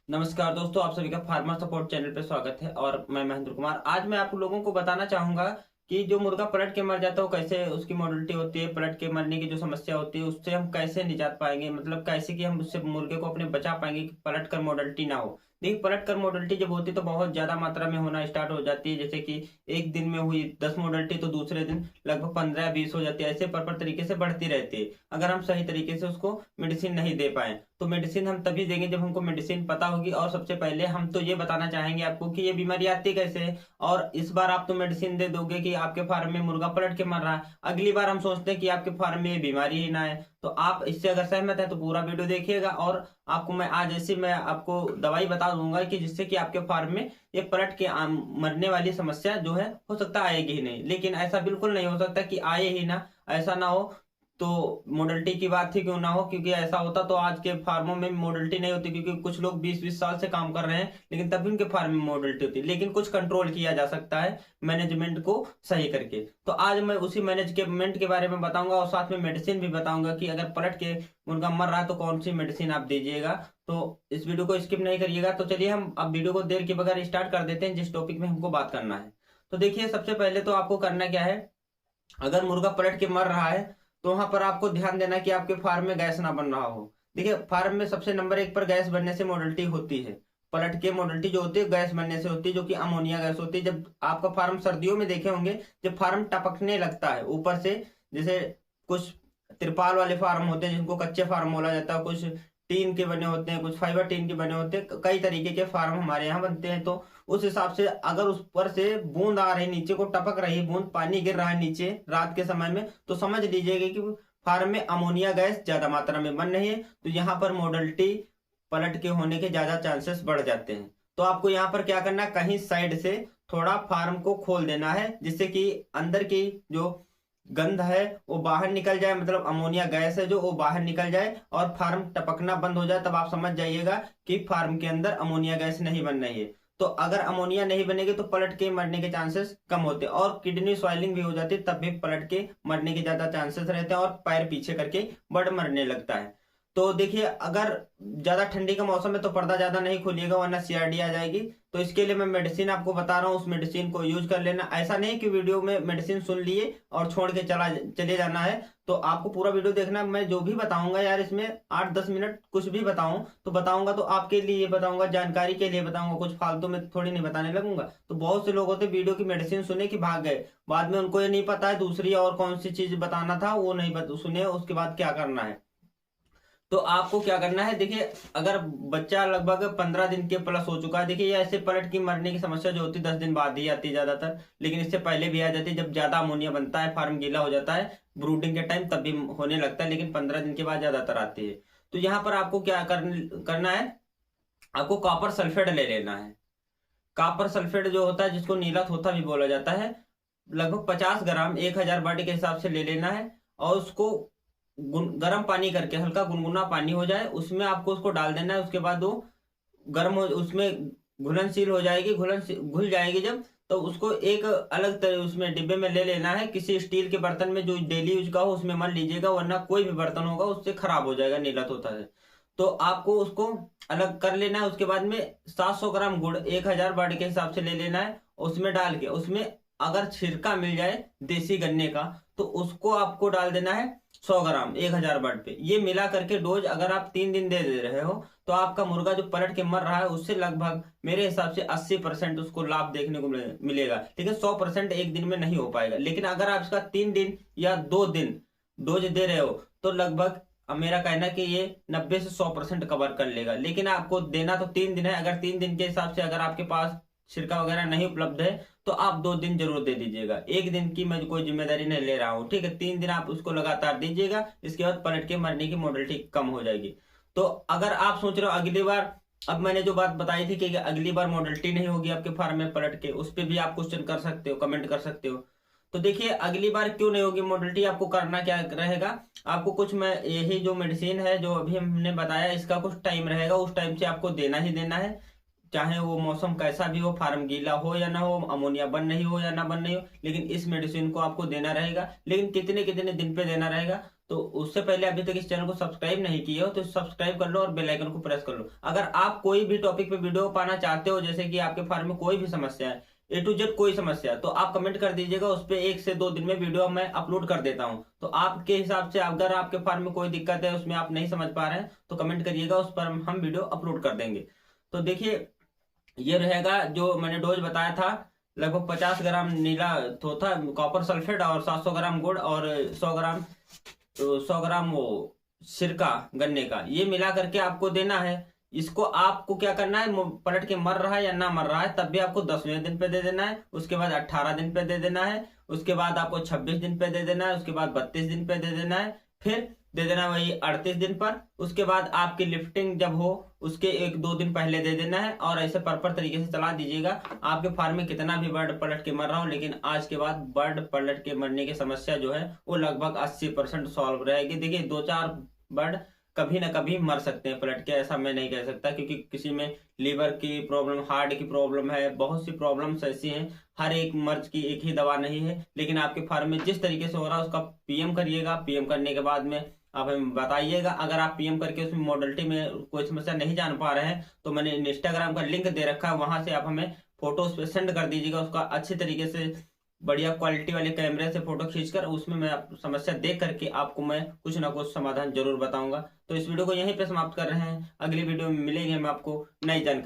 नमस्कार दोस्तों, आप सभी का फार्मर सपोर्ट चैनल पे स्वागत है। और मैं महेंद्र कुमार आज मैं आप लोगों को बताना चाहूंगा कि जो मुर्गा पलट के मर जाता है वो कैसे उसकी मोडलिटी होती है। पलट के मरने की जो समस्या होती है उससे हम कैसे निजात पाएंगे, मतलब कैसे कि हम उससे मुर्गे को अपने बचा पाएंगे कि पलट कर मोडलिटी ना हो। देखिए, पलट कर मोडलिटी जब होती है तो बहुत ज्यादा मात्रा में होना स्टार्ट हो जाती है। जैसे कि एक दिन में हुई 10 मोडलिटी तो दूसरे दिन लगभग 15 20 हो जाती है। ऐसे पर तरीके से बढ़ती रहती है अगर हम सही तरीके से उसको मेडिसिन नहीं दे पाए। तो मेडिसिन हम तभी देंगे जब हमको मेडिसिन पता होगी। और सबसे पहले हम तो ये बताना चाहेंगे आपको कि ये बीमारी आती कैसे है। और इस बार आप तो मेडिसिन दे दोगे कि आपके फार्म में मुर्गा पलट के मर रहा है, अगली बार हम सोचते हैं कि आपके फार्म में ये बीमारी ही ना है। तो आप इससे अगर सहमत है तो पूरा वीडियो देखिएगा। और आपको मैं आज ऐसी मैं आपको दवाई बता दूंगा कि जिससे कि आपके फार्म में ये पलट के मरने वाली समस्या जो है हो सकता आएगी ही नहीं। लेकिन ऐसा बिल्कुल नहीं हो सकता कि आए ही ना, ऐसा ना हो। तो मोडलिटी की बात ही क्यों ना हो, क्योंकि ऐसा होता तो आज के फार्मों में मोडलिटी नहीं होती। क्योंकि कुछ लोग 20 20 साल से काम कर रहे हैं लेकिन तभी उनके फार्म में मोडलिटी होती है। लेकिन कुछ कंट्रोल किया जा सकता है मैनेजमेंट को सही करके। तो आज मैं उसी मैनेजमेंट के बारे में बताऊंगा और साथ में मेडिसिन भी बताऊंगा कि अगर पलट के मुर्गा मर रहा है तो कौन सी मेडिसिन आप दीजिएगा। तो इस वीडियो को स्किप नहीं करिएगा। तो चलिए हम अब वीडियो को देर के बगैर स्टार्ट कर देते हैं जिस टॉपिक में हमको बात करना है। तो देखिए, सबसे पहले तो आपको करना क्या है। अगर मुर्गा पलट के मर रहा है तो वहां पर आपको ध्यान देना कि आपके फार्म में गैस ना बन रहा हो। देखिए, फार्म में सबसे नंबर 1 पर गैस बनने से मोडलिटी होती है। पलट के मोडलिटी जो होती है गैस बनने से होती है, जो कि अमोनिया गैस होती है। जब आपका फार्म सर्दियों में देखे होंगे, जब फार्म टपकने लगता है ऊपर से, जैसे कुछ त्रिपाल वाले फार्म होते हैं जिनको कच्चे फार्म बोला जाता है, कुछ टीन के बने होते हैं, कुछ फाइबर टीन के बने होते हैं, कई तरीके के फार्म हमारे यहाँ बनते हैं। तो उस हिसाब से अगर उस पर से बूंद आ रही, नीचे को टपक रही बूंद, पानी गिर रहा है नीचे रात के समय में, तो समझ लीजिएगा कि फार्म में अमोनिया गैस ज्यादा मात्रा में बन रही है। तो यहाँ पर मोडलिटी पलट के होने के ज्यादा चांसेस बढ़ जाते हैं। तो आपको यहाँ पर क्या करना है, कहीं साइड से थोड़ा फार्म को खोल देना है जिससे कि अंदर की जो गंध है वो बाहर निकल जाए, मतलब अमोनिया गैस है जो वो बाहर निकल जाए और फार्म टपकना बंद हो जाए। तब आप समझ जाइएगा कि फार्म के अंदर अमोनिया गैस नहीं बन रही है। तो अगर अमोनिया नहीं बनेगी तो पलट के मरने के चांसेस कम होते हैं। और किडनी स्वेलिंग भी हो जाती है, तब भी पलट के मरने के ज्यादा चांसेस रहते हैं और पैर पीछे करके बड़ मरने लगता है। तो देखिए, अगर ज्यादा ठंडी का मौसम है तो पर्दा ज्यादा नहीं खोलिएगा वरना सीआरडी आ जाएगी। तो इसके लिए मैं मेडिसिन आपको बता रहा हूँ, उस मेडिसिन को यूज कर लेना। ऐसा नहीं कि वीडियो में मेडिसिन सुन लिए और छोड़ के चले जाना है। तो आपको पूरा वीडियो देखना। मैं जो भी बताऊंगा यार, इसमें 8 10 मिनट कुछ भी बताऊं तो बताऊंगा तो आपके लिए बताऊंगा, जानकारी के लिए बताऊंगा, कुछ फालतू में थोड़ी नहीं बताने लगूंगा। तो बहुत से लोग होते वीडियो की मेडिसिन सुने कि भाग गए, बाद में उनको ये नहीं पता है दूसरी और कौन सी चीज बताना था वो नहीं सुने, उसके बाद क्या करना है। तो आपको क्या करना है, देखिए, अगर बच्चा लगभग 15 दिन के प्लस हो चुका है, देखिए ये ऐसे पलट की मरने की समस्या जो होती है 10 दिन बाद ही आती है ज्यादातर। लेकिन इससे पहले भी आ जाती है जब ज्यादा अमोनिया बनता है, फार्म गीला हो जाता है ब्रूडिंग के टाइम, तब भी होने लगता है। लेकिन 15 दिन के बाद ज्यादातर आती है। तो यहाँ पर आपको क्या करना है, आपको कॉपर सल्फेट ले लेना है। कॉपर सल्फेट जो होता है, जिसको नीला थोथा भी बोला जाता है, लगभग 50 ग्राम 1000 बॉडी के हिसाब से ले लेना है। और उसको गर्म पानी करके, हल्का गुनगुना पानी हो जाए उसमें आपको उसको डाल देना है। उसके बाद वो गर्म हो, उसमें घुलनशील हो जाएगी, घुल जाएगी जब, तो उसको एक अलग तरह उसमें डिब्बे में ले लेना है। किसी स्टील के बर्तन में जो डेली यूज का हो उसमें मत लीजिएगा, वरना कोई भी बर्तन होगा उससे खराब हो जाएगा, नीलत होता है। तो आपको उसको अलग कर लेना है। उसके बाद में 700 ग्राम गुड़ 1000 बॉडी के हिसाब से ले लेना है। उसमें डाल के, उसमें अगर छिरका मिल जाए देसी गन्ने का तो उसको आपको डाल देना है 100 ग्राम 1000 बॉडी पे। ये मिला करके डोज अगर आप 3 दिन दे रहे हो तो आपका मुर्गा जो पलट के मर रहा है उससे लगभग मेरे हिसाब से 80% उसको लाभ देखने को मिलेगा। लेकिन 100% एक दिन में नहीं हो पाएगा। लेकिन अगर आप इसका 3 दिन या 2 दिन डोज दे रहे हो तो लगभग, अब मेरा कहना कि ये 90 से 100% कवर कर लेगा। लेकिन आपको देना तो 3 दिन है। अगर 3 दिन के हिसाब से अगर आपके पास छिड़का वगैरह नहीं उपलब्ध है तो आप 2 दिन जरूर दे दीजिएगा। एक दिन की मैं कोई जिम्मेदारी नहीं ले रहा हूँ, ठीक है। 3 दिन आप उसको लगातार दीजिएगा, इसके बाद पलट के मरने की मोडलिटी कम हो जाएगी। तो अगर आप सोच रहे हो अगली बार, अब मैंने जो बात बताई थी कि अगली बार मोडलिटी नहीं होगी आपके फार्म में पलट के, उस पर भी आप क्वेश्चन कर सकते हो, कमेंट कर सकते हो। तो देखिए, अगली बार क्यों नहीं होगी मोडलिटी, आपको करना क्या रहेगा। आपको कुछ, मैं यही जो मेडिसिन है जो अभी हमने बताया इसका कुछ टाइम रहेगा, उस टाइम से आपको देना ही देना है। चाहे वो मौसम कैसा भी हो, फार्म गीला हो या ना हो, अमोनिया बन रही हो या ना बन रही हो, लेकिन इस मेडिसिन को आपको देना रहेगा। लेकिन कितने कितने दिन पे देना रहेगा, तो उससे पहले अभी तक इस चैनल को सब्सक्राइब नहीं किए हो तो सब्सक्राइब कर लो और बेल आइकन को प्रेस कर लो। अगर आप कोई भी टॉपिक पे वीडियो पाना चाहते हो, जैसे कि आपके फार्म में कोई भी समस्या है, ए टू जेड कोई समस्या है, तो आप कमेंट कर दीजिएगा, उस पर 1 से 2 दिन में वीडियो मैं अपलोड कर देता हूं। तो आपके हिसाब से अगर आपके फार्म में कोई दिक्कत है, उसमें आप नहीं समझ पा रहे हैं, तो कमेंट करिएगा, उस पर हम वीडियो अपलोड कर देंगे। तो देखिए, ये रहेगा जो मैंने डोज बताया था, लगभग 50 ग्राम नीला थोथा कॉपर सल्फेट और 700 ग्राम गुड़ और 100 ग्राम वो सिरका गन्ने का, ये मिला करके आपको देना है। इसको आपको क्या करना है, पलट के मर रहा है या ना मर रहा है तब भी आपको 10वें दिन पे दे देना है, उसके बाद 18 दिन पे दे देना है, उसके बाद आपको 26 दिन पे दे देना है, उसके बाद 32 दिन पे दे देना है, फिर दे देना वही 38 दिन पर। उसके बाद आपकी लिफ्टिंग जब हो उसके 1-2 दिन पहले दे देना है, और ऐसे प्रॉपर तरीके से चला दीजिएगा। आपके फार्म में कितना भी बर्ड पलट के मर रहा हो, लेकिन आज के बाद बर्ड पलट के मरने की समस्या जो है वो लगभग 80% सॉल्व रहेगी। देखिए, 2-4 बर्ड कभी ना कभी मर सकते हैं पलट के, ऐसा मैं नहीं कह सकता, क्योंकि किसी में लीवर की प्रॉब्लम, हार्ट की प्रॉब्लम है, बहुत सी प्रॉब्लम्स ऐसी हैं। हर एक मर्ज की एक ही दवा नहीं है। लेकिन आपके फार्म में जिस तरीके से हो रहा है उसका पीएम करिएगा। पीएम करने के बाद में आप हमें बताइएगा। अगर आप पीएम करके उसमें मॉडलिटी में कोई समस्या नहीं जान पा रहे हैं, तो मैंने इंस्टाग्राम का लिंक दे रखा है, वहां से आप हमें फोटोज पे सेंड कर दीजिएगा। उसका अच्छे तरीके से बढ़िया क्वालिटी वाले कैमरे से फोटो खींचकर उसमें मैं समस्या देख करके आपको मैं कुछ ना कुछ समाधान जरूर बताऊंगा। तो इस वीडियो को यहीं पे समाप्त कर रहे हैं, अगली वीडियो में मिलेंगे हम आपको नई जानकारी।